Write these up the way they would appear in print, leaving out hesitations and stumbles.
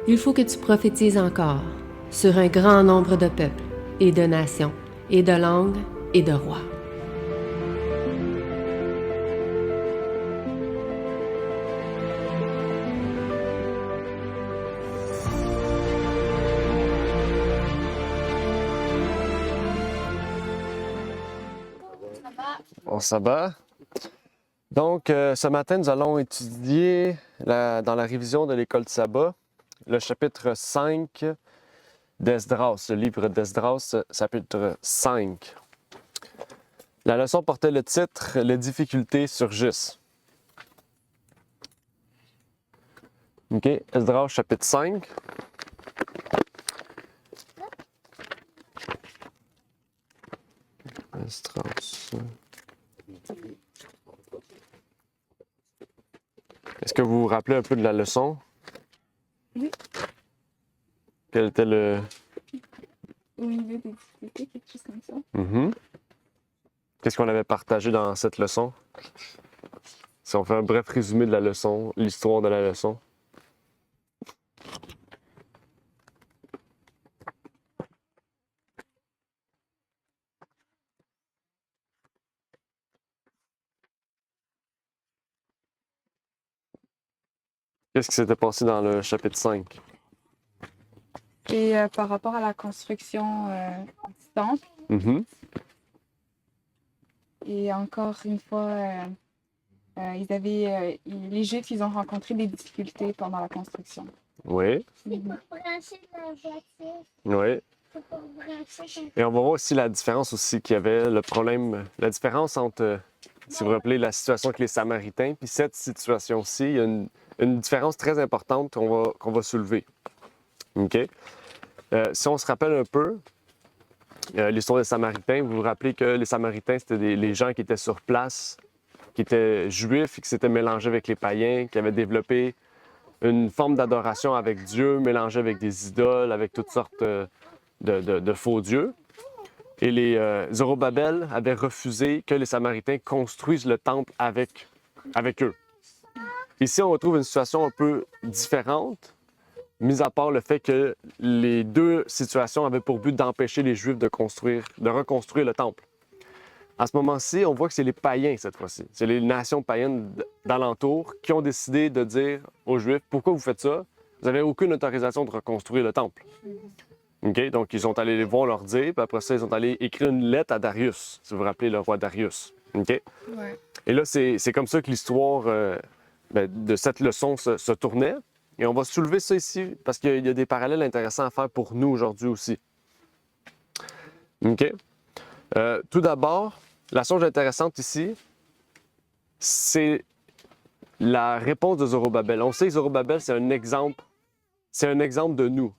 Il faut que tu prophétises encore sur un grand nombre de peuples et de nations et de langues et de rois. Bon sabbat. Donc, ce matin, nous allons étudier dans la révision de l'école de sabbat, le chapitre 5 d'Esdras, le livre d'Esdras, chapitre 5. La leçon portait le titre « Les difficultés surgissent ». OK, Esdras, chapitre 5. Esdras. Est-ce que vous vous rappelez un peu de la leçon? Oui. Quel était le... Au milieu des difficultés, quelque chose comme ça. Mm-hmm. Qu'est-ce qu'on avait partagé dans cette leçon? Si on fait un bref résumé de la leçon, l'histoire de la leçon. Qu'est-ce qui s'était passé dans le chapitre 5? Et par rapport à la construction du temple, Mm-hmm. et encore une fois, les Juifs, ils ont rencontré des difficultés pendant la construction. Oui, Mhm. Brancher la voiture. oui. C'est pour brancher Et on va voir aussi la différence aussi qu'il y avait, le problème, la différence entre, si vous vous rappelez, la situation avec les Samaritains, puis cette situation-ci, il y a une différence très importante qu'on va soulever. OK? Si on se rappelle un peu, l'histoire des Samaritains, vous vous rappelez que les Samaritains, c'était les gens qui étaient sur place, qui étaient juifs, et qui s'étaient mélangés avec les païens, qui avaient développé une forme d'adoration avec Dieu, mélangée avec des idoles, avec toutes sortes de faux dieux. Et les Zorobabel avaient refusé que les Samaritains construisent le temple avec eux. Ici, on retrouve une situation un peu différente, mis à part le fait que les deux situations avaient pour but d'empêcher les Juifs de reconstruire le temple. À ce moment-ci, on voit que c'est les païens cette fois-ci. C'est les nations païennes d'alentour qui ont décidé de dire aux Juifs, pourquoi vous faites ça? Vous n'avez aucune autorisation de reconstruire le temple. OK? Donc, ils sont allés les voir leur dire, puis après ça, ils sont allés écrire une lettre à Darius, si vous vous rappelez le roi Darius. OK? Ouais. Et là, c'est comme ça que l'histoire de cette leçon se tournait. Et on va soulever ça ici parce qu'il y a des parallèles intéressants à faire pour nous aujourd'hui aussi. OK? Tout d'abord, la chose intéressante ici, c'est la réponse de Zorobabel. On sait que Zorobabel, c'est un exemple de nous.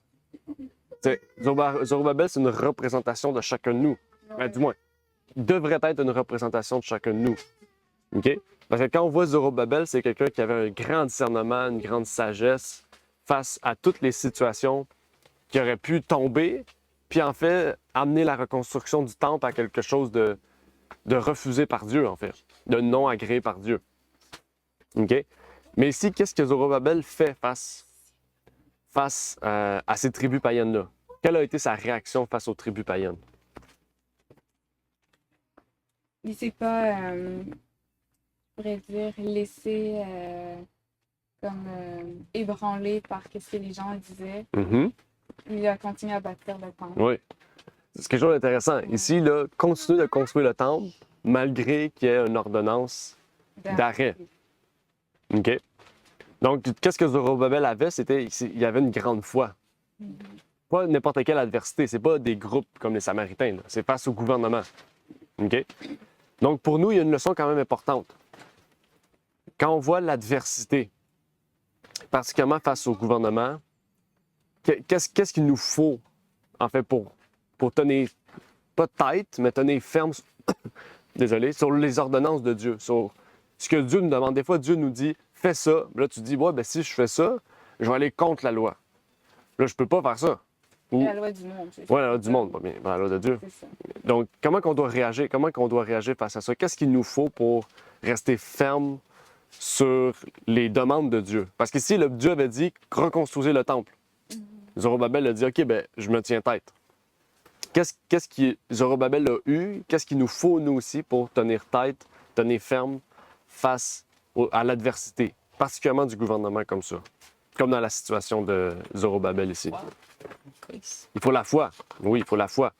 Zorobabel, c'est une représentation de chacun de nous. Ben, du moins, il devrait être une représentation de chacun de nous. OK? Parce que quand on voit Zorobabel, c'est quelqu'un qui avait un grand discernement, une grande sagesse face à toutes les situations qui auraient pu tomber, puis en fait, amener la reconstruction du temple à quelque chose de refusé par Dieu, en fait, de non agréé par Dieu. OK? Mais ici, qu'est-ce que Zorobabel fait face à ces tribus païennes-là? Quelle a été sa réaction face aux tribus païennes? Il ne s'est pas, je pourrais dire, laissé ébranlé par ce que les gens disaient. Mm-hmm. Il a continué à bâtir le temple. Oui. C'est quelque chose d'intéressant. Ici, là, continue de construire le temple malgré qu'il y ait une ordonnance d'arrêt. OK? Donc, qu'est-ce que Zorobabel avait? Il y avait une grande foi. Pas n'importe quelle adversité. C'est pas des groupes comme les Samaritains. Là. C'est face au gouvernement. OK? Donc, pour nous, il y a une leçon quand même importante. Quand on voit l'adversité, particulièrement face au gouvernement, qu'est-ce qu'il nous faut, en fait, pour tenir, pas tête, mais tenir ferme, désolé, sur les ordonnances de Dieu, sur ce que Dieu nous demande. Des fois, Dieu nous dit, fais ça. Là, tu dis, ouais, ben si je fais ça, je vais aller contre la loi. Là, je peux pas faire ça. Ou... La loi du monde, c'est ça. Ouais, la loi du monde, pas bien, la loi de Dieu. C'est ça. Donc, comment qu'on doit réagir? Comment qu'on doit réagir face à ça? Qu'est-ce qu'il nous faut pour rester ferme sur les demandes de Dieu? Parce qu'ici, Dieu avait dit, reconstruisez le temple. Zorobabel a dit, OK, ben, je me tiens tête. Qu'est-ce que Zorobabel a eu? Qu'est-ce qu'il nous faut, nous aussi, pour tenir tête, tenir ferme face à l'adversité, particulièrement du gouvernement comme ça, comme dans la situation de Zorobabel ici? Il faut la foi. Oui, il faut la foi.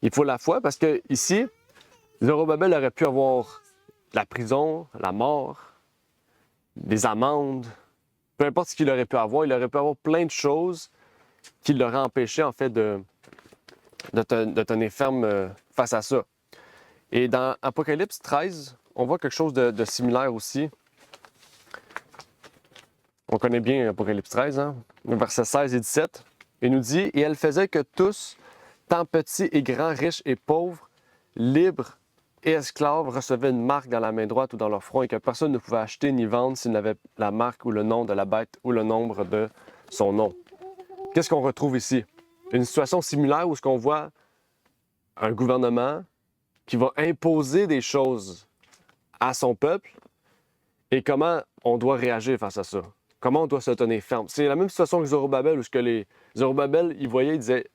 Il faut la foi parce que ici, Zorobabel aurait pu avoir la prison, la mort, des amendes, peu importe ce qu'il aurait pu avoir, il aurait pu avoir plein de choses qui l'auraient empêché, en fait, de tenir ferme face à ça. Et dans Apocalypse 13, on voit quelque chose de similaire aussi. On connaît bien Apocalypse 13, hein? Versets 16 et 17. Il nous dit « Et elle faisait que tous, tant petits et grands, riches et pauvres, libres et esclaves, recevaient une marque dans la main droite ou dans leur front et que personne ne pouvait acheter ni vendre s'il n'avait la marque ou le nom de la bête ou le nombre de son nom. » Qu'est-ce qu'on retrouve ici? Une situation similaire où ce qu'on voit un gouvernement qui va imposer des choses à son peuple et comment on doit réagir face à ça. Comment on doit se tenir ferme. C'est la même situation que Zorobabel où ce que les Zorobabel, ils voyaient, ils disaient,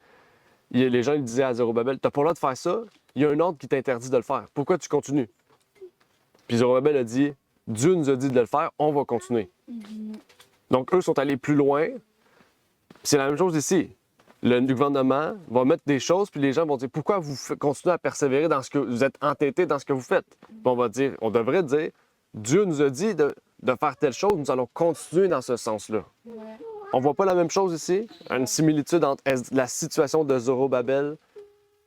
les gens ils disaient à Zorobabel, t'as pas le droit de faire ça, il y a un ordre qui t'interdit de le faire. Pourquoi tu continues? Puis Zorobabel a dit, Dieu nous a dit de le faire, on va continuer. Donc eux sont allés plus loin. C'est la même chose ici. Le gouvernement va mettre des choses, puis les gens vont dire pourquoi vous continuez à persévérer dans ce que vous êtes entêtés dans ce que vous faites. Puis on devrait dire Dieu nous a dit de faire telle chose, nous allons continuer dans ce sens-là. Ouais. On voit pas la même chose ici, une similitude entre la situation de Zorobabel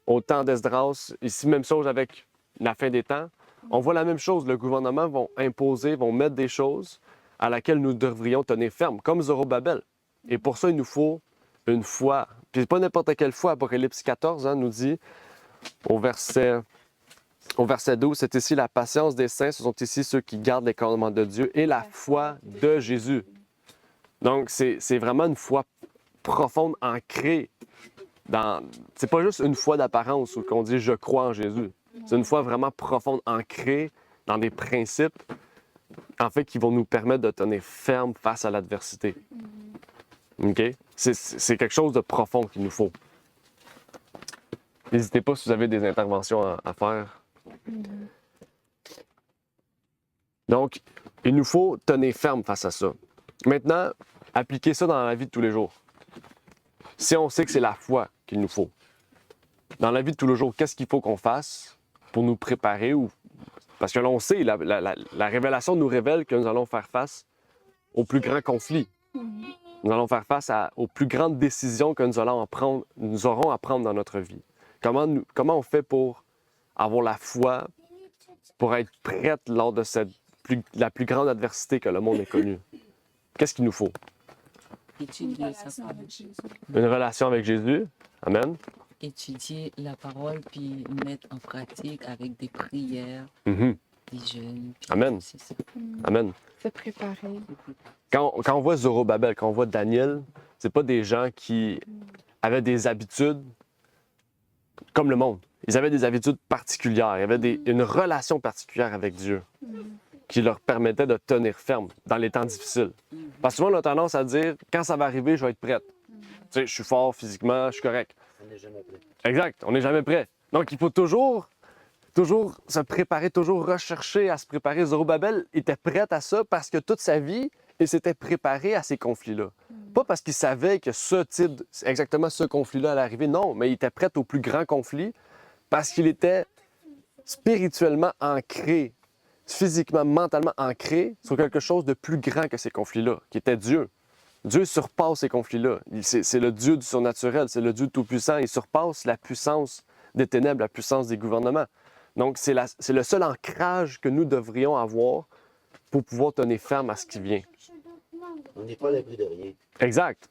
au temps d'Esdras, ici même chose avec la fin des temps. On voit la même chose, le gouvernement va imposer, vont mettre des choses à laquelle nous devrions tenir ferme, comme Zorobabel. Et pour ça, il nous faut une foi. Puis pas n'importe quelle foi. Apocalypse 14 nous dit au verset 12, c'est ici la patience des saints, ce sont ici ceux qui gardent les commandements de Dieu et la foi de Jésus. Donc, c'est vraiment une foi profonde, ancrée dans... C'est pas juste une foi d'apparence où on dit « je crois en Jésus ». C'est une foi vraiment profonde, ancrée dans des principes, en fait, qui vont nous permettre de tenir ferme face à l'adversité. OK? C'est quelque chose de profond qu'il nous faut. N'hésitez pas si vous avez des interventions à faire. Donc, il nous faut tenir ferme face à ça. Maintenant, appliquer ça dans la vie de tous les jours. Si on sait que c'est la foi qu'il nous faut, dans la vie de tous les jours, qu'est-ce qu'il faut qu'on fasse pour nous préparer? Parce que là, on sait, la révélation nous révèle que nous allons faire face au plus grand conflit. Nous allons faire face aux plus grandes décisions que nous aurons à prendre dans notre vie. Comment on fait pour avoir la foi, pour être prête lors de la plus grande adversité que le monde ait connue? Qu'est-ce qu'il nous faut? Étudier sa parole. Une relation avec Jésus. Amen. Étudier la parole, puis mettre en pratique avec des prières, Mhm. des jeûnes. puis Amen. c'est ça. Amen. Se préparer. Quand on voit Zorobabel, quand on voit Daniel, c'est pas des gens qui avaient des habitudes comme le monde. Ils avaient des habitudes particulières. Ils avaient une relation particulière avec Dieu qui leur permettait de tenir ferme dans les temps difficiles. Parce que souvent, on a tendance à dire, quand ça va arriver, je vais être prête. Tu sais, je suis fort physiquement, je suis correct. On n'est jamais prêt. Exact, on n'est jamais prêt. Donc, il faut toujours se préparer, toujours rechercher à se préparer. Zorobabel était prête à ça parce que toute sa vie, il s'était préparé à ces conflits-là. Pas parce qu'il savait que exactement ce conflit-là allait arriver, non, mais il était prêt au plus grand conflit parce qu'il était spirituellement ancré, physiquement, mentalement ancré sur quelque chose de plus grand que ces conflits-là, qui était Dieu. Dieu surpasse ces conflits-là. C'est le Dieu du surnaturel, c'est le Dieu tout-puissant. Il surpasse la puissance des ténèbres, la puissance des gouvernements. Donc, c'est le seul ancrage que nous devrions avoir pour pouvoir tenir ferme à ce qui vient. On n'est pas à l'abri de rien. Exact.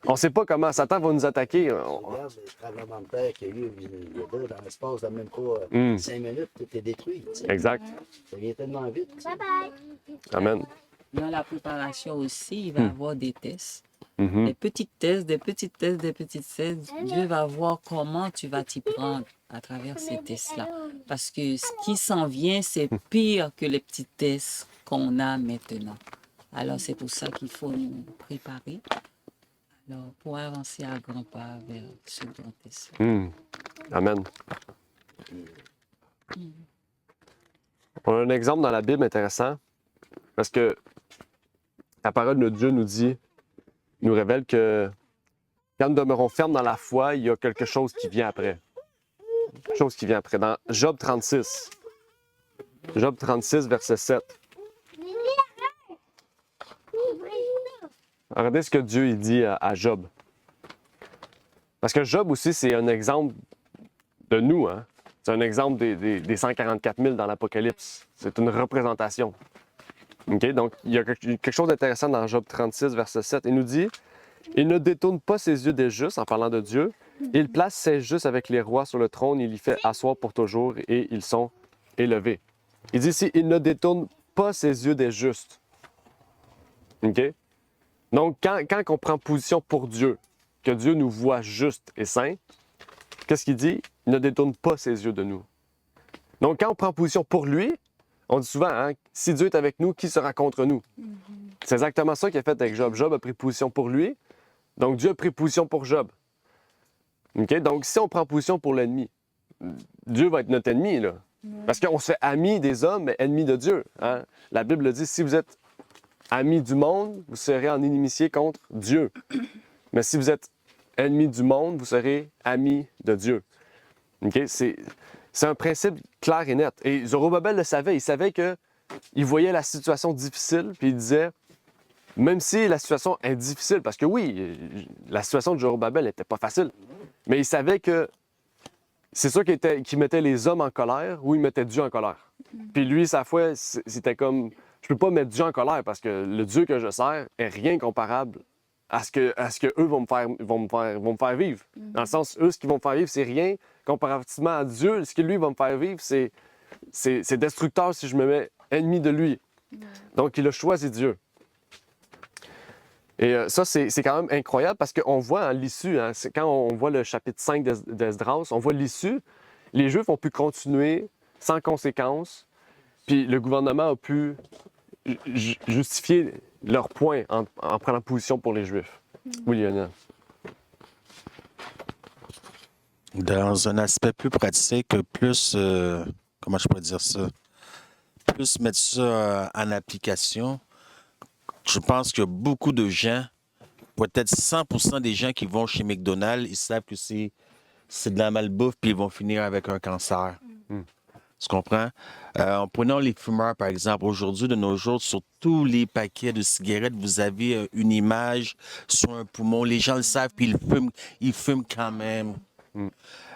On ne sait pas comment Satan va nous attaquer. Regarde le tremblement de terre qu'il y a eu là-bas, dans l'espace de même pas 5 minutes, tout est détruit. Tu sais. Exact. Ça vient tellement vite. Bye bye. Amen. Dans la préparation aussi, il va y avoir des tests. Mhm. Des petits tests, des petits tests, des petits tests. Dieu va voir comment tu vas t'y prendre à travers ces tests-là. Parce que ce qui s'en vient, c'est pire que les petits tests qu'on a maintenant. Alors, c'est pour ça qu'il faut nous préparer Alors, pour avancer à grands pas vers ce grand essai. Amen. On a un exemple dans la Bible intéressant parce que la parole de Dieu nous révèle que quand nous demeurons fermes dans la foi, il y a quelque chose qui vient après. Quelque chose qui vient après. Dans Job 36, verset 7. Regardez ce que Dieu il dit à Job. Parce que Job aussi, c'est un exemple de nous. Hein? C'est un exemple des 144 000 dans l'Apocalypse. C'est une représentation. Okay? Donc, il y a quelque chose d'intéressant dans Job 36, verset 7. Il nous dit « Il ne détourne pas ses yeux des justes, en parlant de Dieu. Il place ses justes avec les rois sur le trône. Il y fait asseoir pour toujours et ils sont élevés. » Il dit ici « Il ne détourne pas ses yeux des justes. » Okay? Donc, quand on prend position pour Dieu, que Dieu nous voit justes et saints, qu'est-ce qu'il dit? Il ne détourne pas ses yeux de nous. Donc, quand on prend position pour lui, on dit souvent, hein, si Dieu est avec nous, qui sera contre nous? C'est exactement ça qu'il a fait avec Job. Job a pris position pour lui, donc Dieu a pris position pour Job. Okay? Donc, si on prend position pour l'ennemi, Dieu va être notre ennemi, là. Parce qu'on se fait ami des hommes, mais ennemi de Dieu. Hein? La Bible dit, si vous êtes amis du monde, vous serez en inimitié contre Dieu. Mais si vous êtes ennemis du monde, vous serez amis de Dieu. Okay? C'est un principe clair et net. Et Zorobabel le savait. Il savait qu'il voyait la situation difficile, puis il disait, même si la situation est difficile, parce que oui, la situation de Zorobabel n'était pas facile, mais il savait que c'est sûr qu'il mettait les hommes en colère ou il mettait Dieu en colère. Puis lui, sa foi, c'était comme... Je peux pas mettre Dieu en colère parce que le Dieu que je sers est rien comparable à ce que eux vont me faire vivre. Dans le sens, eux, ce qu'ils vont me faire vivre, c'est rien comparativement à Dieu. Ce que lui va me faire vivre, c'est destructeur si je me mets ennemi de lui. Donc, il a choisi Dieu. Et ça, c'est quand même incroyable parce qu'on voit hein, l'issue. Hein, quand on voit le chapitre 5 d'Esdras, on voit l'issue. Les Juifs ont pu continuer sans conséquence. Puis le gouvernement a pu justifier leur point en prenant position pour les Juifs. Oui, Lionel. Dans un aspect plus pratique, plus, comment je pourrais dire ça, plus mettre ça en application, je pense que beaucoup de gens, peut-être 100% des gens qui vont chez McDonald's, ils savent que c'est de la malbouffe puis ils vont finir avec un cancer. Tu comprends? Prenons les fumeurs, par exemple. Aujourd'hui, de nos jours, sur tous les paquets de cigarettes, vous avez une image sur un poumon. Les gens le savent, puis ils fument quand même.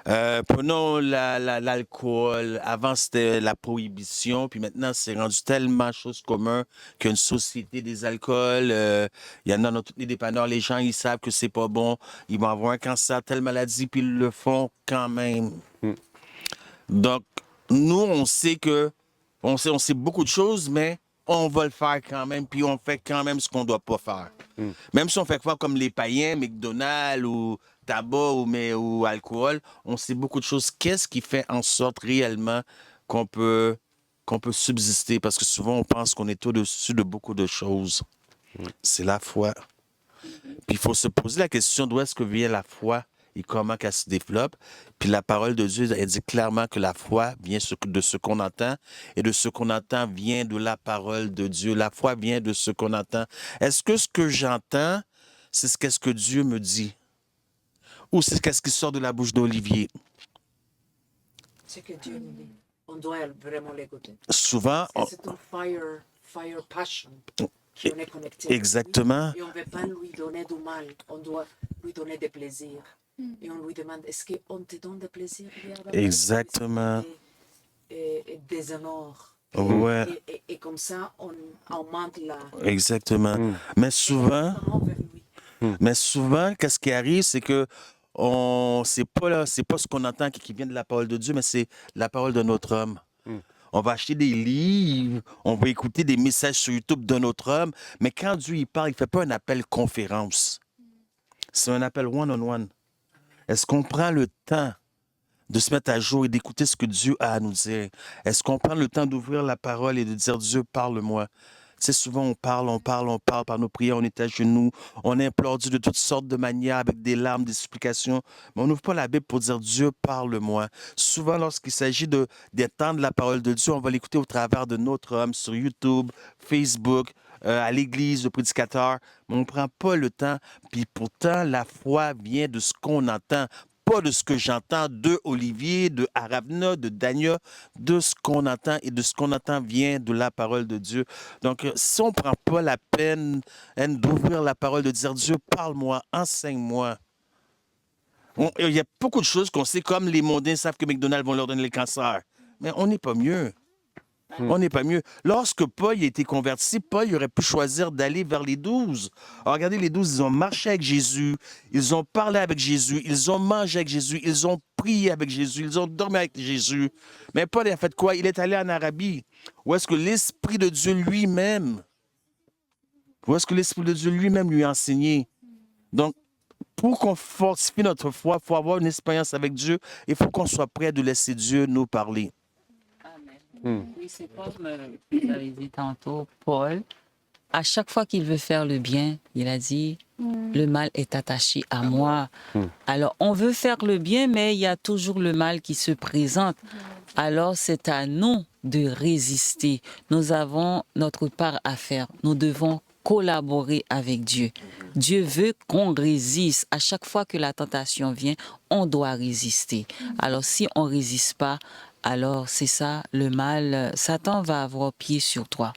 Prenons l'alcool. Avant, c'était la prohibition, puis maintenant, c'est rendu tellement chose commune qu'une société des alcools, il y en a dans tous les dépanneurs, les gens, ils savent que c'est pas bon, ils vont avoir un cancer, telle maladie, puis ils le font quand même. Donc, nous, on sait beaucoup de choses, mais on va le faire quand même, puis on fait quand même ce qu'on doit pas faire. Même si on fait quoi comme les païens, McDonald's ou tabac ou alcool, on sait beaucoup de choses. Qu'est-ce qui fait en sorte réellement qu'on peut subsister? Parce que souvent, on pense qu'on est au-dessus de beaucoup de choses. C'est la foi. Puis il faut se poser la question d'où est-ce que vient la foi et comment qu'elle se développe. Puis la parole de Dieu, elle dit clairement que la foi vient de ce qu'on entend, et de ce qu'on entend vient de la parole de Dieu. La foi vient de ce qu'on entend. Est-ce que ce que j'entends, c'est ce que Dieu me dit? Ou c'est ce qui sort de la bouche d'Olivier? Ce que Dieu nous dit. On doit vraiment l'écouter. Souvent... C'est un fire passion qui on est connecté. Exactement. Et on ne veut pas lui donner du mal. On doit lui donner des plaisirs. Et on lui demande, est-ce qu'on te donne des plaisirs? Exactement. Et des honneurs. Ouais. Et comme ça, on augmente la... Exactement. Mais souvent, qu'est-ce qui arrive, c'est que c'est pas ce qu'on entend qui vient de la parole de Dieu, mais c'est la parole de notre homme. On va acheter des livres, on va écouter des messages sur YouTube de notre homme, mais quand Dieu il parle, il ne fait pas un appel conférence. C'est un appel one-on-one. Est-ce qu'on prend le temps de se mettre à jour et d'écouter ce que Dieu a à nous dire? Est-ce qu'on prend le temps d'ouvrir la parole et de dire, Dieu, parle-moi? Tu Tu sais, souvent, on parle par nos prières, on est à genoux, on implore Dieu de toutes sortes de manières, avec des larmes, des supplications, mais on n'ouvre pas la Bible pour dire Dieu, parle-moi. Souvent, lorsqu'il s'agit d'entendre la parole de Dieu, on va l'écouter au travers de notre homme sur YouTube, Facebook, à l'église, le prédicateur, mais on ne prend pas le temps. Puis pourtant, la foi vient de ce qu'on entend, pas de ce que j'entends de Olivier, de Aravna, de Dania, de ce qu'on entend, et de ce qu'on entend vient de la parole de Dieu. Donc, si on ne prend pas la peine d'ouvrir la parole, de dire Dieu, parle-moi, enseigne-moi. Il y a beaucoup de choses qu'on sait, comme les mondains savent que McDonald's vont leur donner le cancer. Mais on n'est pas mieux. On n'est pas mieux. Lorsque Paul a été converti, Paul il aurait pu choisir d'aller vers les 12. Alors, regardez, les 12, ils ont marché avec Jésus, ils ont parlé avec Jésus, ils ont mangé avec Jésus, ils ont prié avec Jésus, ils ont dormi avec Jésus. Mais Paul a fait quoi? Il est allé en Arabie, où est-ce que l'Esprit de Dieu lui-même, lui a enseigné. Donc, pour qu'on fortifie notre foi, il faut avoir une expérience avec Dieu, il faut qu'on soit prêt de laisser Dieu nous parler. Oui, c'est comme vous avez dit tantôt, Paul, à chaque fois qu'il veut faire le bien, il a dit, le mal est attaché à moi. Alors, on veut faire le bien, mais il y a toujours le mal qui se présente. Alors, c'est à nous de résister. Nous avons notre part à faire. Nous devons collaborer avec Dieu. Dieu veut qu'on résiste. À chaque fois que la tentation vient, on doit résister. Alors, si on ne résiste pas, alors c'est ça, le mal, Satan va avoir pied sur toi.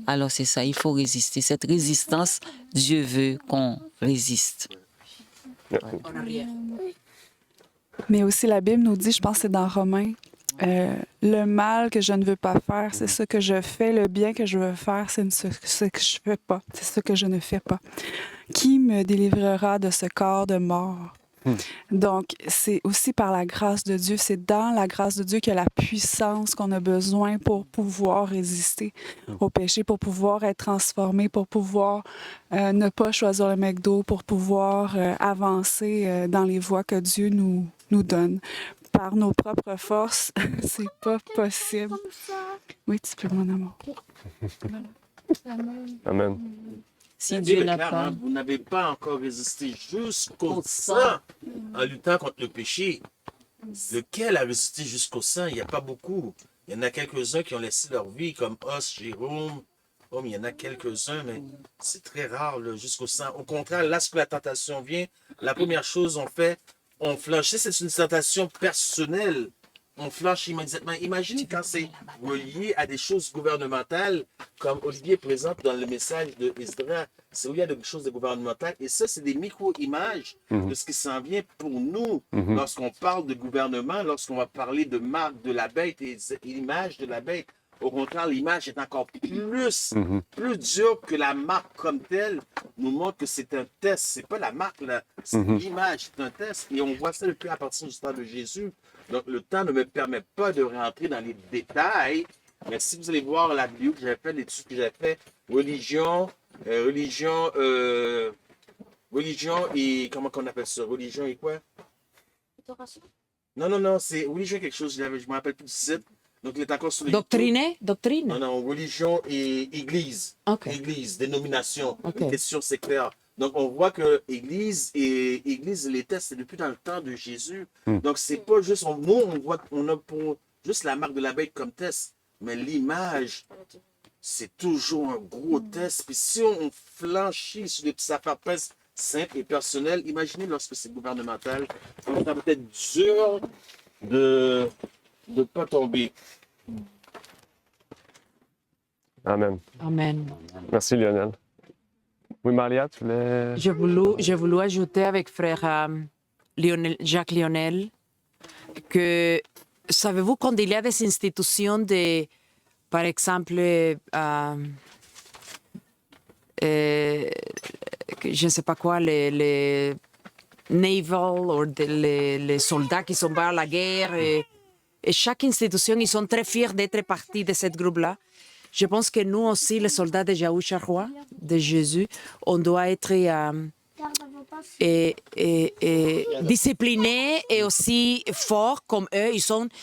Alors c'est ça, il faut résister. Cette résistance, Dieu veut qu'on résiste. En arrière. Mais aussi la Bible nous dit, je pense que c'est dans Romains, le mal que je ne veux pas faire, c'est ce que je fais. Le bien que je veux faire, c'est ce que je fais pas. C'est ce que je ne fais pas. Qui me délivrera de ce corps de mort? Donc, c'est aussi par la grâce de Dieu, c'est dans la grâce de Dieu qu'il y a la puissance qu'on a besoin pour pouvoir résister au péché, pour pouvoir être transformé, pour pouvoir ne pas choisir le McDo, pour pouvoir avancer dans les voies que Dieu nous donne. Par nos propres forces, c'est pas possible. Oui, tu peux, mon amour. Amen. Si Dieu n'a Claire, pas... vous n'avez pas encore résisté jusqu'au sang en luttant contre le péché. Lequel a résisté jusqu'au sang? Il n'y a pas beaucoup. Il y en a quelques-uns qui ont laissé leur vie, comme Os, Jérôme. Oh, mais il y en a quelques-uns, mais c'est très rare là, jusqu'au sang. Au contraire, lorsque la tentation vient, la première chose on fait, on flanche. Si c'est une tentation personnelle, on flanche immédiatement. Imaginez quand c'est relié à des choses gouvernementales, comme Olivier présente dans le message de Esdras, c'est relié à des choses gouvernementales. Et ça, c'est des micro-images de ce qui s'en vient pour nous. Lorsqu'on parle de gouvernement, lorsqu'on va parler de marque de la bête et l'image de la bête, au contraire, l'image est encore plus dure que la marque comme telle, nous montre que c'est un test. C'est pas la marque, c'est l'image, c'est un test. Et on voit ça depuis à partir du temps de Jésus. Donc, le temps ne me permet pas de rentrer dans les détails, mais si vous allez voir la vidéo que j'avais fait, l'étude que j'avais fait, religion et, comment qu'on appelle ça? Religion et quoi? Non, c'est religion quelque chose, je ne me rappelle plus du site. Donc, il est encore sur les Doctrine? Non, religion et église. Okay. Église, dénomination. Okay. Une question, c'est clair. Donc, on voit que Église, les tests, c'est depuis dans le temps de Jésus. Donc, c'est pas juste, on a pour juste la marque de la bête comme test, mais l'image, c'est toujours un gros test. Puis si on flanchit sur des petites affaires simples et personnelles, imaginez lorsque c'est gouvernemental, ça va peut-être dur de ne pas tomber. Amen. Amen. Merci, Lionel. Oui, Maria, tu voulais... Je voulais ajouter avec frère Jacques Lionel que, savez-vous, quand il y a des institutions de, par exemple, je ne sais pas quoi, les naval ou les soldats qui sont à la guerre, et chaque institution, ils sont très fiers d'être partie de ce groupe-là. Je pense que nous aussi, les soldats de Yahushua Roi, de Jésus, on doit être disciplinés et aussi forts comme eux.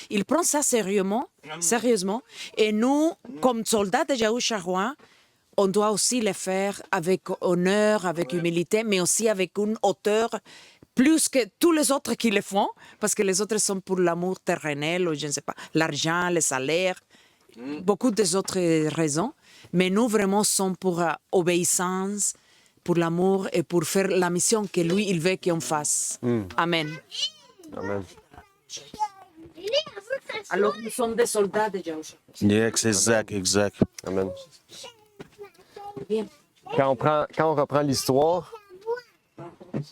Ils prennent ça sérieusement. Et nous, comme soldats de Yahushua Roi, on doit aussi le faire avec honneur, avec humilité, mais aussi avec une hauteur plus que tous les autres qui le font, parce que les autres sont pour l'amour terrenel ou je ne sais pas, l'argent, le salaire, beaucoup des autres raisons. Mais nous, vraiment, sommes pour obéissance, pour l'amour et pour faire la mission que lui, il veut qu'on fasse. Amen. Amen. Alors, nous sommes des soldats de Yahushua. Yes, exact. Amen. Bien. Quand on reprend l'histoire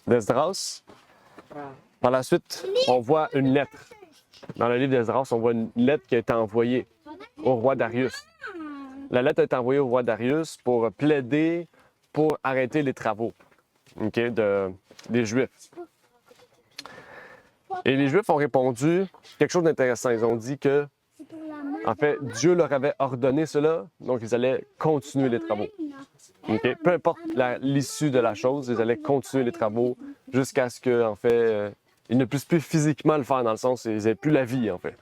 d'Esdras, par la suite, on voit une lettre. Dans le livre d'Esdras, on voit une lettre qui a été envoyée au roi Darius. La lettre a été envoyée au roi Darius pour plaider pour arrêter les travaux des Juifs. Et les Juifs ont répondu quelque chose d'intéressant. Ils ont dit que, en fait, Dieu leur avait ordonné cela, donc ils allaient continuer les travaux. Peu importe l'issue de la chose, ils allaient continuer les travaux jusqu'à ce que, en fait, ils ne puissent plus physiquement le faire, dans le sens où ils n'avaient plus la vie, en fait.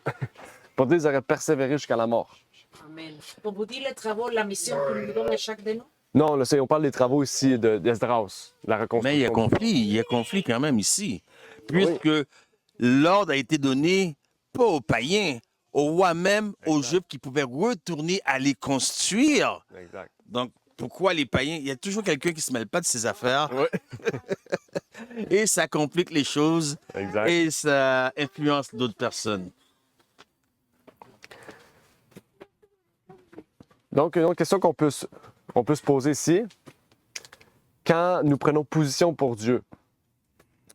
Pour dire, ils auraient persévéré jusqu'à la mort. Amen. Pour vous dire les travaux, la mission que nous donne à chaque de nous? Non, là, on parle des travaux ici d'Esdras, la reconstruction. Mais il y a conflit quand même ici. Puisque l'ordre a été donné pas aux païens, aux rois même, aux Juifs qui pouvaient retourner à les construire. Exact. Donc, pourquoi les païens? Il y a toujours quelqu'un qui ne se mêle pas de ses affaires. Et ça complique les choses. Exact. Et ça influence d'autres personnes. Donc, une autre question qu'on peut se poser ici, quand nous prenons position pour Dieu,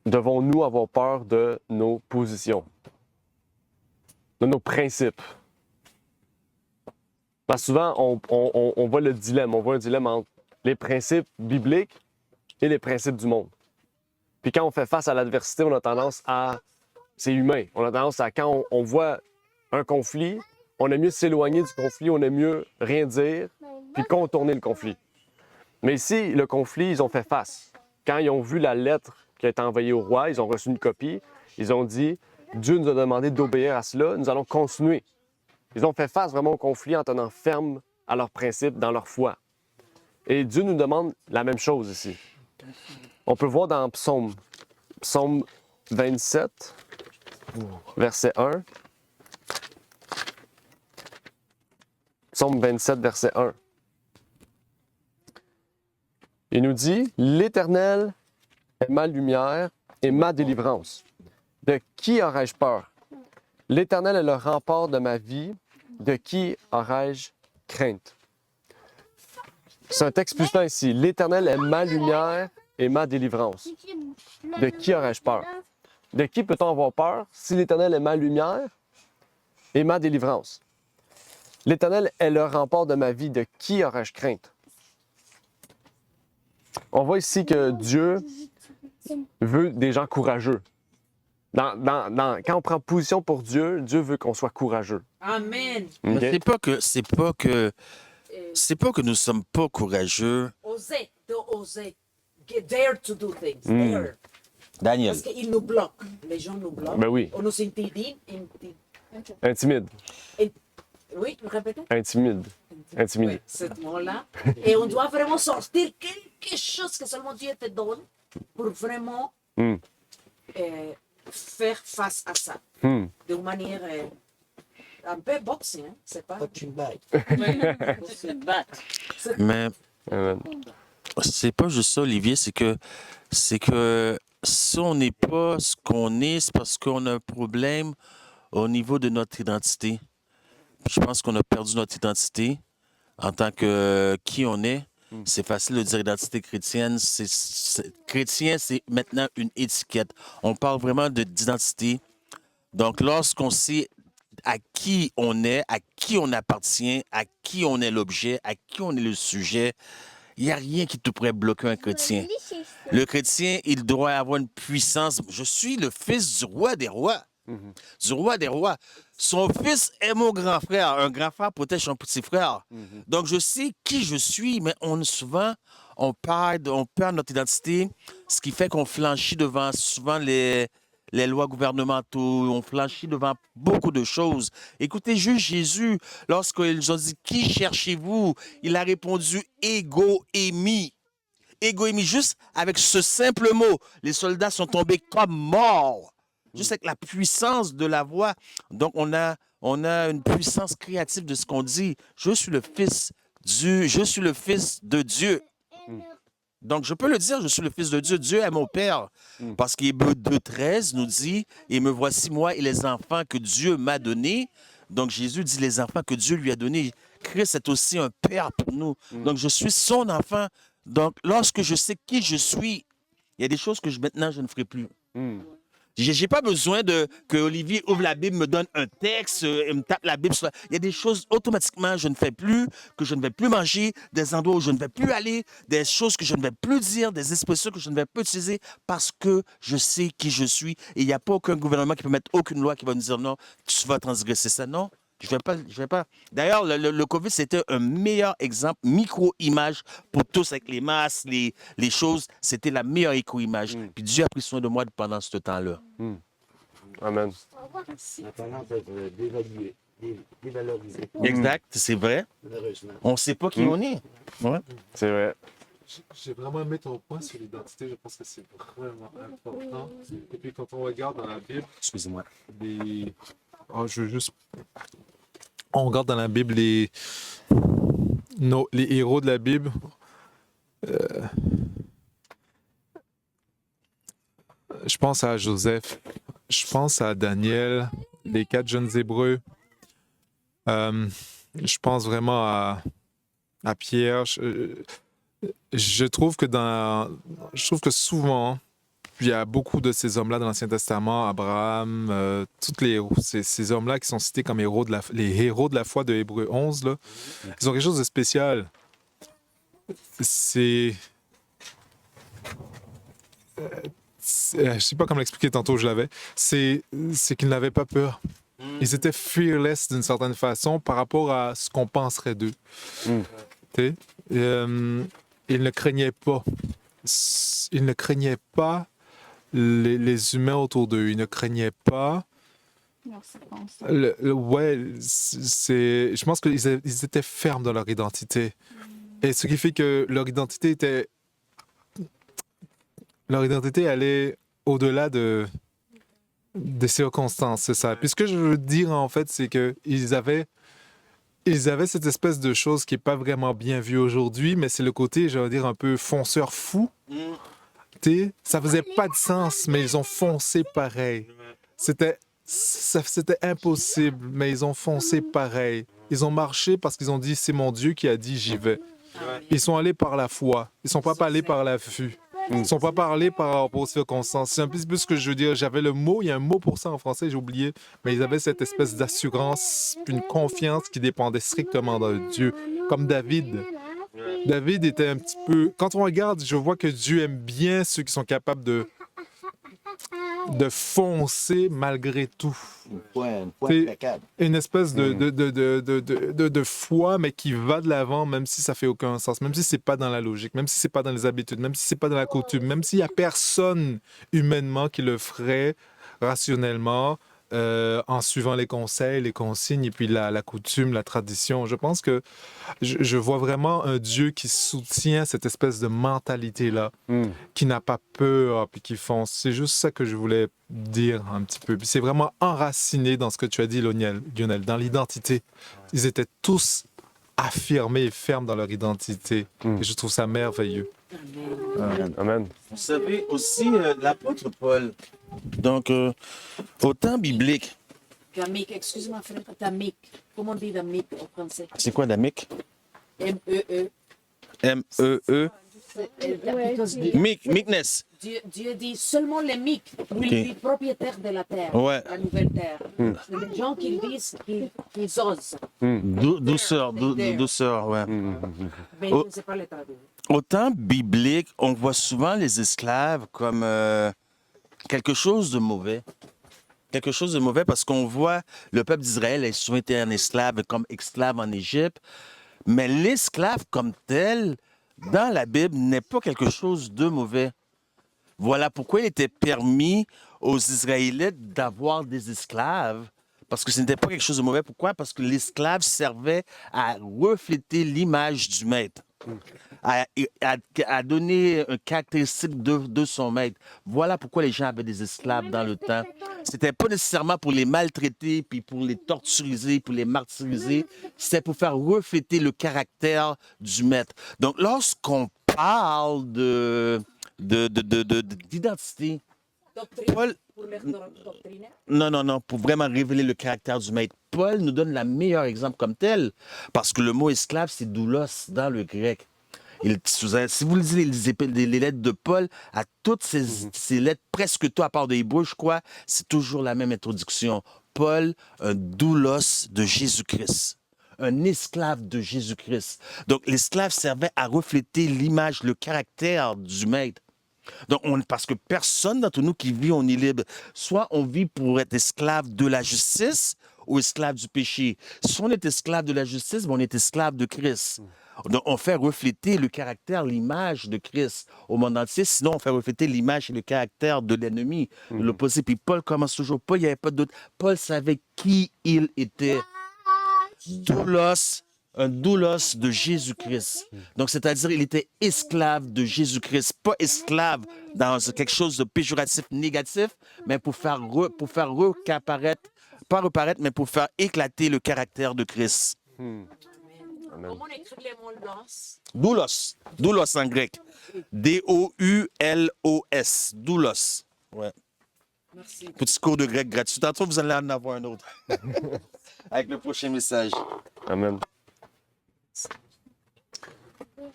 devons-nous avoir peur de nos positions, de nos principes? Parce que souvent, on voit le dilemme, on voit un dilemme entre les principes bibliques et les principes du monde. Puis quand on fait face à l'adversité, on a tendance à... C'est humain. On a tendance à, quand on voit un conflit, on aime mieux s'éloigner du conflit, on aime mieux rien dire, puis contourner le conflit. Mais ici, le conflit, ils ont fait face. Quand ils ont vu la lettre qui a été envoyée au roi, ils ont reçu une copie, ils ont dit « Dieu nous a demandé d'obéir à cela, nous allons continuer ». Ils ont fait face vraiment au conflit en tenant ferme à leurs principes, dans leur foi. Et Dieu nous demande la même chose ici. On peut voir dans Psaume 27, verset 1. Psaume 27, verset 1. Il nous dit « L'Éternel est ma lumière et ma délivrance. De qui aurais-je peur? L'Éternel est le rempart de ma vie. De qui aurais-je crainte? » C'est un texte puissant ici. « L'Éternel est ma lumière et ma délivrance. De qui aurais-je peur? » De qui peut-on avoir peur si l'Éternel est ma lumière et ma délivrance? L'Éternel est le rempart de ma vie. De qui aurais-je crainte? On voit ici que Dieu veut des gens courageux. Quand on prend position pour Dieu, Dieu veut qu'on soit courageux. Amen. Mais c'est pas que nous sommes pas courageux. Oser, oser. Dare to do things. Dare. Daniel. Parce qu'ils nous bloquent. Les gens nous bloquent. Ben oui. On nous intimide. Intimide. Oui, répétez. Intimide. Oui, ce mot-là. Et on doit vraiment sortir quelque chose que seulement Dieu te donne pour vraiment faire face à ça. D'une manière un peu boxing, hein? C'est pas... Punching bag. Mais Amen. c'est pas juste ça, Olivier, c'est que si on n'est pas ce qu'on est, c'est parce qu'on a un problème au niveau de notre identité. Je pense qu'on a perdu notre identité en tant que qui on est. C'est facile de dire identité chrétienne. Chrétien, c'est maintenant une étiquette. On parle vraiment d'identité. Donc, lorsqu'on sait à qui on est, à qui on appartient, à qui on est l'objet, à qui on est le sujet, il n'y a rien qui te pourrait bloquer un chrétien. Le chrétien, il doit avoir une puissance. Je suis le fils du roi des rois. Du roi des rois. Son fils est mon grand frère. Un grand frère protège son petit frère. Donc, je sais qui je suis, mais souvent, on perd notre identité, ce qui fait qu'on flanchit devant souvent les les lois gouvernementaux, ont flanchi devant beaucoup de choses. Écoutez, juste Jésus, lorsqu'ils ont dit « Qui cherchez-vous ?» Il a répondu « Ego émi ». Ego émi, juste avec ce simple mot, les soldats sont tombés comme morts. Juste avec la puissance de la voix. Donc, on a une puissance créative de ce qu'on dit. Je suis le fils de Dieu. Donc, je peux le dire, je suis le fils de Dieu. Dieu est mon Père. Parce qu'Hébreux 2,13 nous dit, « Et me voici moi et les enfants que Dieu m'a donnés. » Donc, Jésus dit les enfants que Dieu lui a donnés. Christ est aussi un Père pour nous. Donc, je suis son enfant. Donc, lorsque je sais qui je suis, il y a des choses que maintenant, je ne ferai plus. Je n'ai pas besoin que Olivier ouvre la Bible, me donne un texte, me tape la Bible. Il y a des choses automatiquement je ne fais plus, que je ne vais plus manger, des endroits où je ne vais plus aller, des choses que je ne vais plus dire, des expressions que je ne vais plus utiliser parce que je sais qui je suis. Et il n'y a pas aucun gouvernement qui peut mettre aucune loi qui va nous dire non, tu vas transgresser ça. Non, je vais pas. D'ailleurs, le COVID, c'était un meilleur exemple, micro-image pour tous avec les masques, les choses. C'était la meilleure éco-image. Puis Dieu a pris soin de moi pendant ce temps-là. Amen. La tendance d'être dévaluée, dévalorisée. Exact, c'est vrai. Malheureusement. On ne sait pas qui on est. Ouais. C'est vrai. J'ai vraiment aimé ton point sur l'identité. Je pense que c'est vraiment important. Et puis, quand on regarde dans la Bible, Excusez-moi. je veux juste. On regarde dans la Bible les héros de la Bible. Je pense à Joseph. Je pense à Daniel, les 4 jeunes Hébreux. Je pense vraiment à Pierre. Je trouve que souvent, il y a beaucoup de ces hommes-là dans l'Ancien Testament, Abraham, tous ces hommes-là qui sont cités comme les héros de la foi de Hébreux 11, là, ils ont quelque chose de spécial. Je sais pas comment l'expliquer, tantôt je l'avais. C'est qu'ils n'avaient pas peur. Ils étaient fearless d'une certaine façon par rapport à ce qu'on penserait d'eux. Ils ne craignaient pas. Ils ne craignaient pas les humains autour d'eux. Ils ne craignaient pas. Je pense qu'ils étaient fermes dans leur identité. Et ce qui fait que leur identité allait au-delà des circonstances, c'est ça. Puis ce que je veux dire, en fait, c'est qu'ils avaient cette espèce de chose qui n'est pas vraiment bien vue aujourd'hui, mais c'est le côté, je veux dire, un peu fonceur fou. Ça faisait pas de sens, mais ils ont foncé pareil. C'était impossible, mais ils ont foncé pareil. Ils ont marché parce qu'ils ont dit, c'est mon Dieu qui a dit, j'y vais. Ils sont allés par la foi. Ils ne sont pas allés par l'affût. Ils ne sont pas parlés par rapport aux circonstances. C'est un petit peu ce que je veux dire. J'avais le mot, il y a un mot pour ça en français, j'ai oublié, mais ils avaient cette espèce d'assurance, une confiance qui dépendait strictement de Dieu, comme David. David était un petit peu... Quand on regarde, je vois que Dieu aime bien ceux qui sont capables de foncer malgré tout. Une espèce de foi, mais qui va de l'avant, même si ça fait aucun sens, même si c'est pas dans la logique, même si c'est pas dans les habitudes, même si c'est pas dans la coutume, même s'il y a personne humainement qui le ferait rationnellement, en suivant les conseils, les consignes, et puis la coutume, la tradition. Je pense que je vois vraiment un Dieu qui soutient cette espèce de mentalité-là, qui n'a pas peur, puis qui fonce. C'est juste ça que je voulais dire un petit peu. Puis c'est vraiment enraciné dans ce que tu as dit, Lionel, dans l'identité. Ils étaient tous affirmés et fermes dans leur identité. Et je trouve ça merveilleux. Amen. Vous savez aussi, l'apôtre Paul, donc, au temps biblique. Damique, excuse-moi frère, damique. Comment on dit damique en français? C'est quoi damique? M-E-E. M-E-E. Meekness. Dieu dit seulement les miques, les propriétaires de la terre, la nouvelle terre. C'est les gens qui disent qu'ils osent. Douceur, ouais. Mais je ne sais pas les traduire. Au temps biblique, on voit souvent les esclaves comme quelque chose de mauvais. Quelque chose de mauvais parce qu'on voit le peuple d'Israël a souvent été un esclave comme esclave en Égypte. Mais l'esclave comme tel, dans la Bible, n'est pas quelque chose de mauvais. Voilà pourquoi il était permis aux Israélites d'avoir des esclaves parce que ce n'était pas quelque chose de mauvais. Pourquoi? Parce que l'esclave servait à refléter l'image du maître, à donner une caractéristique de son maître. Voilà pourquoi les gens avaient des esclaves dans le temps. C'était pas nécessairement pour les maltraiter, puis pour les torturiser, pour les martyriser. C'était pour faire refléter le caractère du maître. Donc, lorsqu'on parle d'identité, Paul... Non, pour vraiment révéler le caractère du maître. Paul nous donne le meilleur exemple comme tel, parce que le mot esclave, c'est doulos dans le grec. Si vous lisez les lettres de Paul, à toutes ces lettres, presque tout à part de Hébreu, je crois, c'est toujours la même introduction. Paul, un doulos de Jésus-Christ, un esclave de Jésus-Christ. Donc, l'esclave servait à refléter l'image, le caractère du maître. Donc, parce que personne d'entre nous qui vit, on est libre. Soit on vit pour être esclave de la justice ou esclave du péché. Si on est esclave de la justice, on est esclave de Christ. Donc, on fait refléter le caractère, l'image de Christ au monde entier. Sinon, on fait refléter l'image et le caractère de l'ennemi, de l'opposé. Puis Paul commence toujours. Paul, il n'y avait pas de doute. Paul savait qui il était. Un doulos de Jésus-Christ. Donc, c'est-à-dire, il était esclave de Jésus-Christ, pas esclave dans quelque chose de péjoratif, négatif, mais pour faire reparaître, pas reparaître, mais pour faire éclater le caractère de Christ. Comment on écrit le mot doulos? Doulos. Doulos en grec. D-O-U-L-O-S. Doulos. Ouais. Merci. Petit cours de grec gratuit. Tantôt, vous allez en avoir un autre. Avec le prochain message. Amen.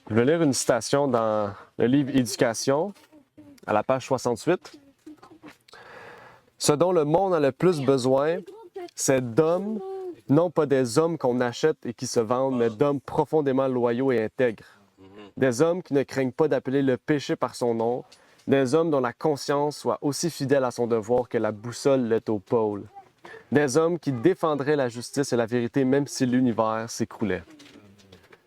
Je vais lire une citation dans le livre Éducation, à la page 68. Ce dont le monde a le plus besoin, c'est d'hommes, non pas des hommes qu'on achète et qui se vendent, mais d'hommes profondément loyaux et intègres. Des hommes qui ne craignent pas d'appeler le péché par son nom, des hommes dont la conscience soit aussi fidèle à son devoir que la boussole l'est au pôle. Des hommes qui défendraient la justice et la vérité même si l'univers s'écroulait.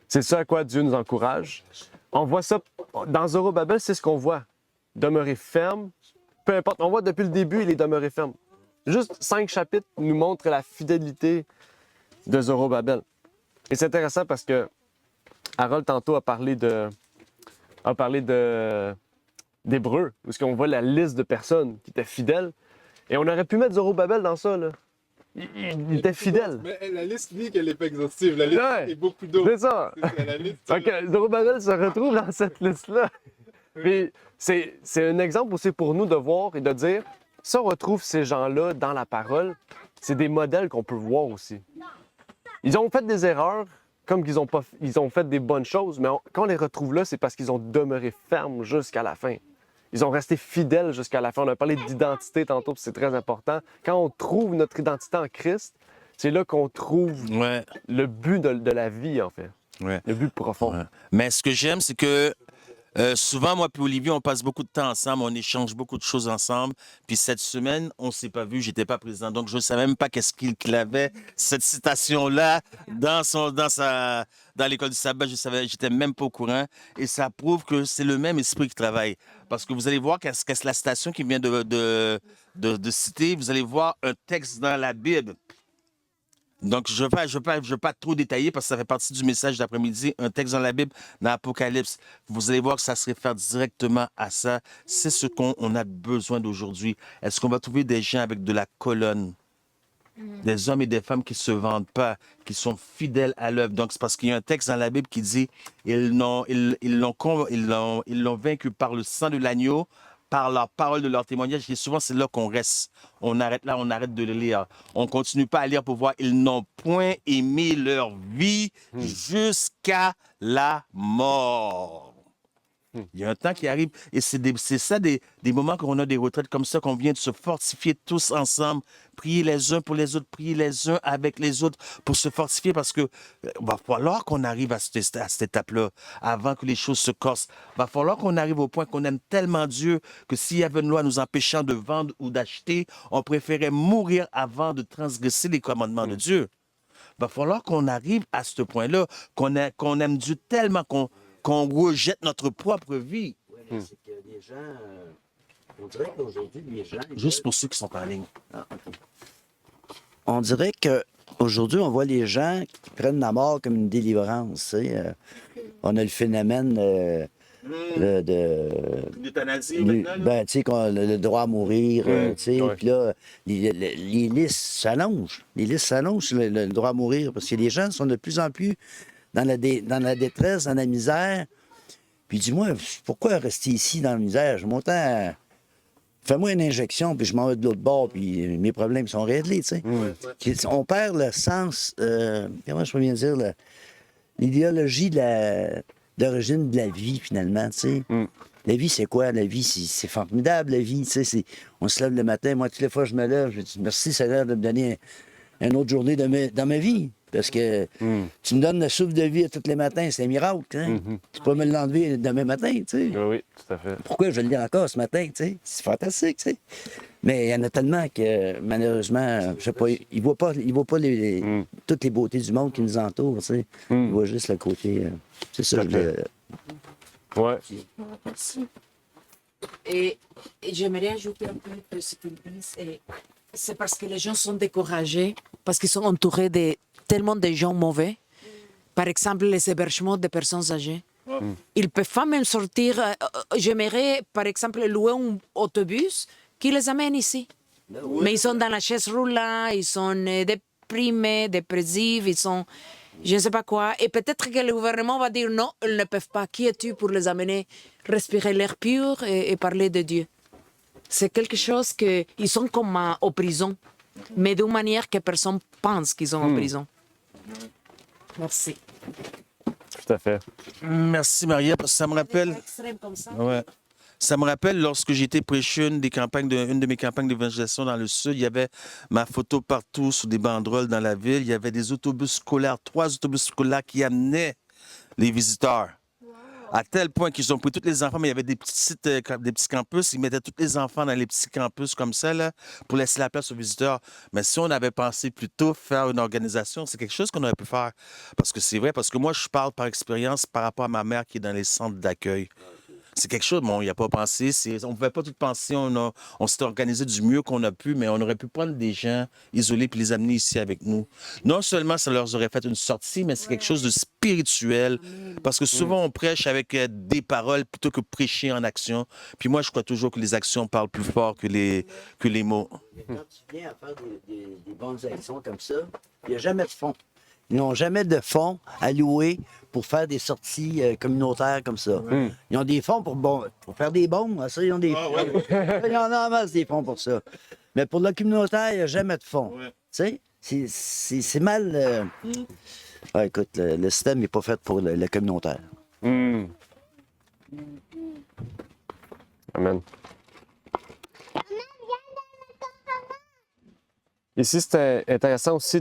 C'est ça à quoi Dieu nous encourage. On voit ça dans Zorobabel, c'est ce qu'on voit. Demeurer ferme, peu importe. On voit depuis le début, il est demeuré ferme. Juste 5 chapitres nous montrent la fidélité de Zorobabel. Et c'est intéressant parce que Harold tantôt a parlé d'Hébreu, où on voit la liste de personnes qui étaient fidèles. Et on aurait pu mettre Zorobabel dans ça, là. Il était fidèle. Mais la liste dit qu'elle n'est pas exhaustive. La liste est beaucoup d'autres. C'est ça. La liste, donc, Zorobabel se retrouve dans cette liste-là. Puis c'est un exemple aussi pour nous de voir et de dire, si on retrouve ces gens-là dans la parole, c'est des modèles qu'on peut voir aussi. Ils ont fait des erreurs, comme ils ont fait des bonnes choses, mais quand on les retrouve là, c'est parce qu'ils ont demeuré fermes jusqu'à la fin. Ils ont resté fidèles jusqu'à la fin. On a parlé d'identité tantôt, puis c'est très important. Quand on trouve notre identité en Christ, c'est là qu'on trouve le but de la vie, en fait. Ouais. Le but profond. Ouais. Mais ce que j'aime, c'est que souvent, moi et Olivier, on passe beaucoup de temps ensemble, on échange beaucoup de choses ensemble. Puis cette semaine, on ne s'est pas vu, j'étais pas présent. Donc, je ne savais même pas qu'est-ce qu'il avait, cette citation-là, dans l'école du sabbat. J'étais même pas au courant. Et ça prouve que c'est le même esprit qui travaille. Parce que vous allez voir qu'est-ce la citation qu'il vient de citer, vous allez voir un texte dans la Bible. Donc, je ne vais pas trop détailler parce que ça fait partie du message d'après-midi, un texte dans la Bible, dans l'Apocalypse. Vous allez voir que ça se réfère directement à ça. C'est ce qu'on a besoin d'aujourd'hui. Est-ce qu'on va trouver des gens avec de la colonne? Des hommes et des femmes qui ne se vendent pas, qui sont fidèles à l'œuvre. Donc, c'est parce qu'il y a un texte dans la Bible qui dit ils l'ont vaincu par le sang de l'agneau, par leur parole de leur témoignage. Et souvent, c'est là qu'on reste. On arrête là, on arrête de le lire. On ne continue pas à lire pour voir. Ils n'ont point aimé leur vie jusqu'à la mort. Il y a un temps qui arrive et c'est ça des moments qu'on a des retraites comme ça, qu'on vient de se fortifier tous ensemble, prier les uns pour les autres, prier les uns avec les autres pour se fortifier parce que va falloir qu'on arrive à cette étape-là avant que les choses se corsent. Va falloir qu'on arrive au point qu'on aime tellement Dieu que s'il y avait une loi nous empêchant de vendre ou d'acheter, on préférait mourir avant de transgresser les commandements de Dieu. Va falloir qu'on arrive à ce point-là, qu'on aime Dieu tellement qu'on rejette notre propre vie. Oui, mais c'est que les gens, On dirait qu'aujourd'hui, les gens... Juste pour ceux qui sont en ligne. Ah, OK. On dirait qu'aujourd'hui, on voit les gens qui prennent la mort comme une délivrance. Tu sais. On a le phénomène L'euthanasie, maintenant, ben, tu sais, le droit à mourir, tu sais, puis là, les listes s'allongent. Les listes s'allongent sur le droit à mourir, parce que les gens sont de plus en plus dans la détresse, dans la misère. Puis dis-moi, pourquoi rester ici dans la misère? Je m'entends... Fais-moi une injection, puis je m'en vais de l'autre bord, puis mes problèmes sont réglés, tu sais. On perd le sens, comment je peux bien dire, l'idéologie d'origine de la vie, finalement, tu sais. La vie, c'est quoi? La vie, c'est formidable, la vie, tu sais. On se lève le matin, moi, toutes les fois que je me lève, je dis merci, Seigneur, de me donner une autre journée dans ma vie. Parce que tu me donnes le souffle de vie à tous les matins, c'est un miracle, hein? Tu peux me l'enlever demain matin, tu sais. Oui, tout à fait. Pourquoi je le lis encore ce matin, tu sais? C'est fantastique, tu sais. Mais il y en a tellement que, malheureusement, je sais pas, ils voient pas toutes les beautés du monde qui nous entourent, tu sais. Ils voient juste le côté... c'est ça, Ouais. Et j'aimerais ajouter un peu de ce qu'ils disent. C'est parce que les gens sont découragés, parce qu'ils sont entourés de tellement de gens mauvais. Par exemple, les hébergements des personnes âgées. Ils ne peuvent pas même sortir. J'aimerais, par exemple, louer un autobus qui les amène ici. Mais ils sont dans la chaise roulante, ils sont déprimés, dépressifs, ils sont... Je ne sais pas quoi. Et peut-être que le gouvernement va dire non, ils ne peuvent pas. Qui es-tu pour les amener respirer l'air pur et parler de Dieu? C'est quelque chose que... Ils sont comme en prison, mais d'une manière que personne pense qu'ils sont en prison. Merci. Tout à fait. Merci, Maria, parce que ça me rappelle... Extrême comme ça. Ouais. Ça me rappelle lorsque j'étais prêcher une de mes campagnes d'évangélisation dans le Sud, il y avait ma photo partout sur des banderoles dans la ville. Il y avait des autobus scolaires, 3 autobus scolaires qui amenaient les visiteurs. À tel point qu'ils ont pris tous les enfants, mais il y avait des petits campus, ils mettaient tous les enfants dans les petits campus comme ça, là, pour laisser la place aux visiteurs. Mais si on avait pensé plutôt faire une organisation, c'est quelque chose qu'on aurait pu faire. Parce que c'est vrai, parce que moi, je parle par expérience par rapport à ma mère qui est dans les centres d'accueil. C'est quelque chose, bon, il n'y a pas pensé. On ne pouvait pas tout penser. On s'est organisé du mieux qu'on a pu, mais on aurait pu prendre des gens isolés puis les amener ici avec nous. Non seulement ça leur aurait fait une sortie, mais c'est quelque chose de spirituel. Parce que souvent, on prêche avec des paroles plutôt que prêcher en action. Puis moi, je crois toujours que les actions parlent plus fort que les mots. Quand tu viens à faire des bonnes actions comme ça, il n'y a jamais de fonds. Ils n'ont jamais de fonds à louer pour faire des sorties communautaires comme ça. Ils ont des fonds pour faire des bombes. Ça, ils ont des fonds. Ils en ont en masse des fonds pour ça. Mais pour le communautaire, il n'y a jamais de fonds. Tu sais, c'est mal... Ouais, écoute, le système n'est pas fait pour le communautaire. Amen. Ici, c'est intéressant aussi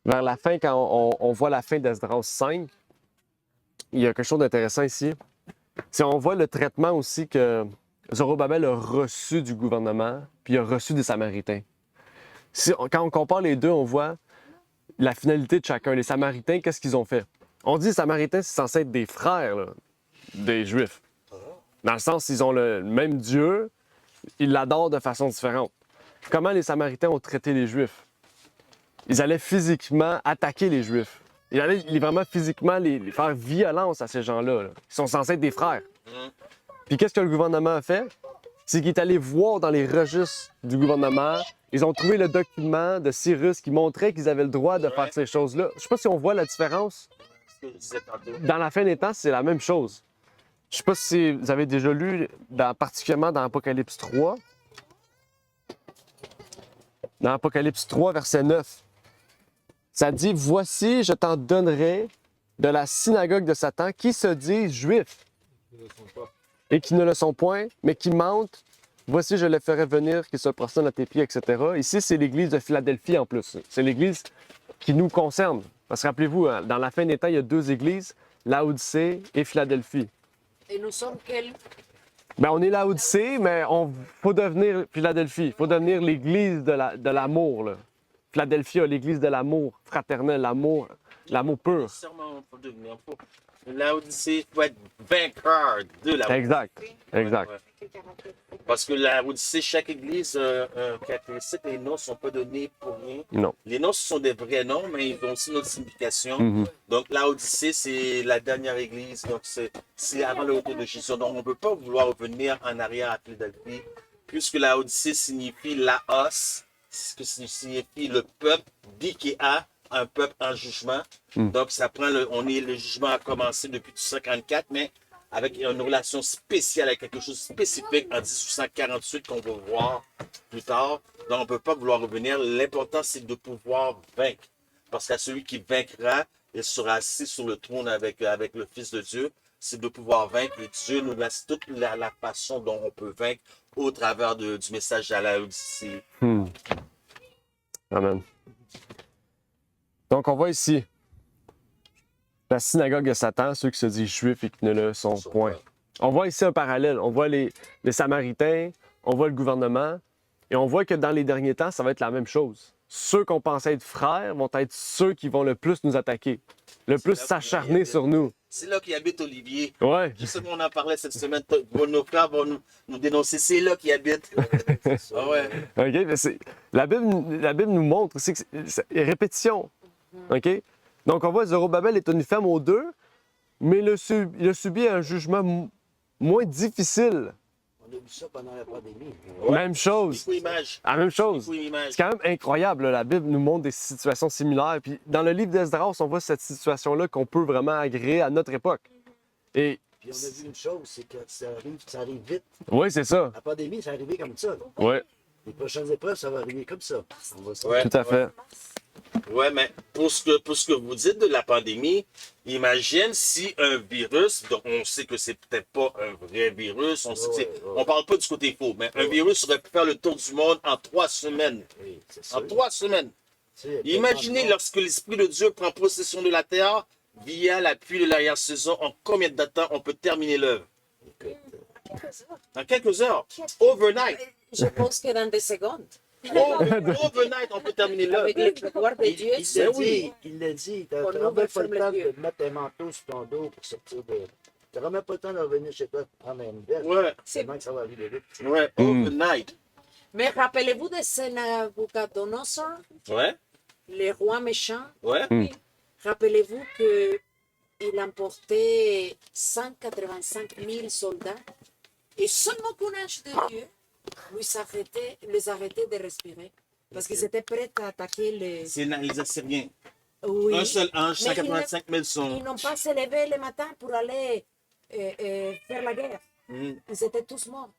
vers la fin, quand on voit la fin d'Esdras 5, il y a quelque chose d'intéressant ici. C'est on voit le traitement aussi que Zorobabel a reçu du gouvernement, puis il a reçu des Samaritains. Quand on compare les deux, on voit la finalité de chacun. Les Samaritains, qu'est-ce qu'ils ont fait? On dit les Samaritains, c'est censé être des frères là, des Juifs. Dans le sens, ils ont le même Dieu, ils l'adorent de façon différente. Comment les Samaritains ont traité les Juifs? Ils allaient physiquement attaquer les Juifs. Ils allaient vraiment physiquement les faire violence à ces gens-là. Là. Ils sont censés être des frères. Puis qu'est-ce que le gouvernement a fait? C'est qu'il est allé voir dans les registres du gouvernement. Ils ont trouvé le document de Cyrus qui montrait qu'ils avaient le droit de faire ces choses-là. Je ne sais pas si on voit la différence. Dans la fin des temps, c'est la même chose. Je ne sais pas si vous avez déjà lu, particulièrement dans Apocalypse 3. Dans Apocalypse 3, verset 9. Ça dit, « Voici, je t'en donnerai de la synagogue de Satan qui se disent juifs et qui ne le sont point, mais qui mentent. Voici, je les ferai venir, qu'ils se prosternent à tes pieds, etc. » Ici, c'est l'église de Philadelphie en plus. C'est l'église qui nous concerne. Parce que rappelez-vous, dans la fin des temps, il y a 2 églises, Laodicée et Philadelphie. Et nous sommes quels? Bien, on est Laodicée, mais il faut devenir Philadelphie. Il faut devenir l'église de l'amour, là. Philadelphie a l'église de l'amour fraternel, l'amour pur. L'Odyssée doit être vainqueur de l'amour. Exact. Parce que la Odyssée, chaque église caractéristique, les noms ne sont pas donnés pour rien. Non. Les noms, ce sont des vrais noms, mais ils ont aussi notre signification. Donc, la Odyssée, c'est la dernière église. Donc, c'est avant le retour de Jésus. Donc, on ne peut pas vouloir revenir en arrière à Philadelphie, puisque la Odyssée signifie Laos, ce que signifie le peuple, dit qu'il y a un peuple en jugement. Donc, ça prend le jugement a commencé depuis 1844, mais avec une relation spéciale, avec quelque chose de spécifique en 1848 qu'on va voir plus tard. Donc, on ne peut pas vouloir revenir. L'important, c'est de pouvoir vaincre. Parce qu'à celui qui vaincra, il sera assis sur le trône avec le Fils de Dieu. C'est de pouvoir vaincre. Et Dieu nous laisse toute la façon dont on peut vaincre au travers du message à la Odyssée. Amen. Donc, on voit ici la synagogue de Satan, ceux qui se disent juifs et qui ne le sont point. On voit ici un parallèle. On voit les Samaritains, on voit le gouvernement, et on voit que dans les derniers temps, ça va être la même chose. Ceux qu'on pensait être frères vont être ceux qui vont le plus nous attaquer, le plus s'acharner sur nous. C'est là qu'il habite Olivier. Ouais. Justement, on en parlait cette semaine. Nos frères vont nous dénoncer. C'est là qu'il habite. Ah ouais. OK, mais la Bible nous montre aussi que c'est répétition. OK? Donc, on voit que Zorobabel est une femme aux deux, mais il a subi un jugement moins difficile. On a vu ça pendant la pandémie. Même chose. La même chose. C'est C'est quand même incroyable. Là. La Bible nous montre des situations similaires. Puis dans le livre d'Esdras, on voit cette situation-là qu'on peut vraiment agréer à notre époque. Et puis on a vu une chose, c'est que ça arrive vite. oui, c'est ça. La pandémie, c'est arrivé comme ça. Oui. Les prochaines épreuves, ça va arriver comme ça. Tout à fait. Oui, mais pour ce que vous dites de la pandémie, imagine si un virus, donc on sait que c'est peut-être pas un vrai virus, on parle pas du côté faux, mais un virus aurait pu faire le tour du monde en 3 semaines. Oui, en 3 semaines. Imaginez lorsque l'Esprit de Dieu prend possession de la terre, via l'appui de l'arrière-saison, en combien de temps on peut terminer l'œuvre? En quelques heures. Overnight. Je pense que dans des secondes. Overnight, on peut terminer l'œuvre. Avec le pouvoir de Dieu. Il l'a dit. Tu n'auras même pas le temps de mettre un manteau sur ton dos pour sortir de... Tu n'auras même pas le temps de revenir chez toi pour prendre une belle. Ouais. C'est bien que ça va arriver vite. Ouais, overnight. Mais rappelez-vous de Nabucodonosor, le roi méchant. Rappelez-vous qu'il emportait 185 000 soldats et seulement qu'un ange de Dieu les arrêtait de respirer parce qu'ils étaient prêts à attaquer les... C'est les Assyriens. Oui. Un seul ange, 185 000 sont... Ils n'ont pas se levé le matin pour aller faire la guerre. Ils étaient tous morts.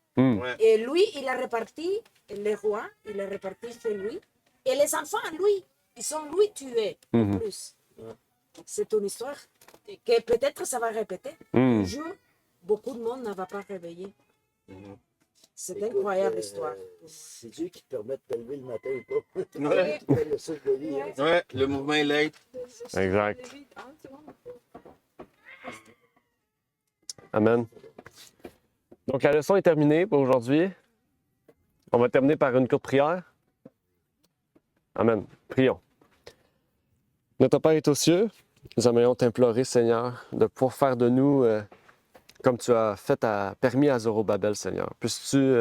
Et lui, il a réparti, le roi, il a réparti chez lui. Et les enfants, lui, ils sont lui tués en plus. C'est une histoire que peut-être ça va répéter. Un jour, beaucoup de monde ne va pas réveiller. C'est incroyable l'histoire. C'est Dieu qui te permet de te lever le matin ou pas. Ouais. Le souffle de vie. Ouais, le mouvement est late. Exact. Amen. Donc, la leçon est terminée pour aujourd'hui. On va terminer par une courte prière. Amen. Prions. Notre Père est aux cieux. Nous aimerions t'implorer, Seigneur, de pouvoir faire de nous, comme tu as permis à Zorobabel, Seigneur. Puisses-tu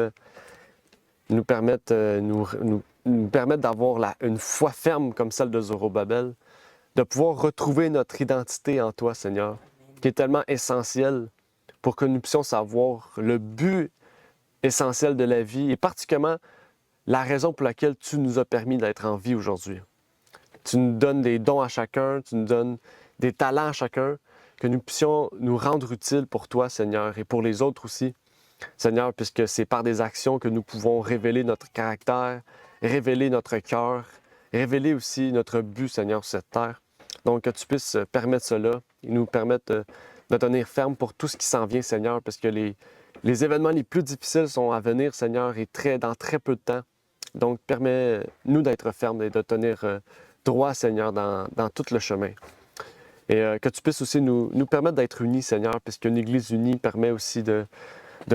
nous permettre, nous permettre d'avoir une foi ferme comme celle de Zorobabel, de pouvoir retrouver notre identité en toi, Seigneur, qui est tellement essentielle pour que nous puissions savoir le but essentiel de la vie et particulièrement la raison pour laquelle tu nous as permis d'être en vie aujourd'hui. Tu nous donnes des dons à chacun, tu nous donnes des talents à chacun, que nous puissions nous rendre utiles pour toi, Seigneur, et pour les autres aussi, Seigneur, puisque c'est par des actions que nous pouvons révéler notre caractère, révéler notre cœur, révéler aussi notre but, Seigneur, sur cette terre. Donc, que tu puisses permettre cela et nous permettre de tenir ferme pour tout ce qui s'en vient, Seigneur, parce que les événements les plus difficiles sont à venir, Seigneur, et dans très peu de temps. Donc, permets-nous d'être fermes et de tenir droit, Seigneur, dans tout le chemin. Et que tu puisses aussi nous permettre d'être unis, Seigneur, puisqu'une Église unie permet aussi de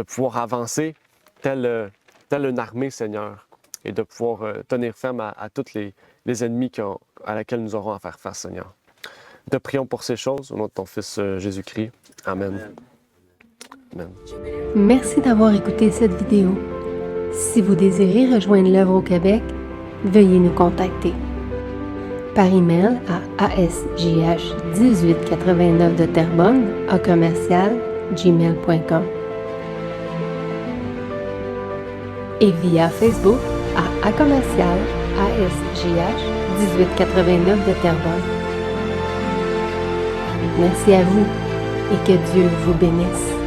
pouvoir avancer telle une armée, Seigneur, et de pouvoir tenir ferme à tous les ennemis à laquelle nous aurons à faire face, Seigneur. Te prions pour ces choses au nom de ton Fils Jésus-Christ. Amen. Amen. Merci d'avoir écouté cette vidéo. Si vous désirez rejoindre l'œuvre au Québec, veuillez nous contacter par email à asjh1889 de Terrebonne @gmail.com et via Facebook à commercial asjh1889 de Terrebonne. Merci à vous et que Dieu vous bénisse.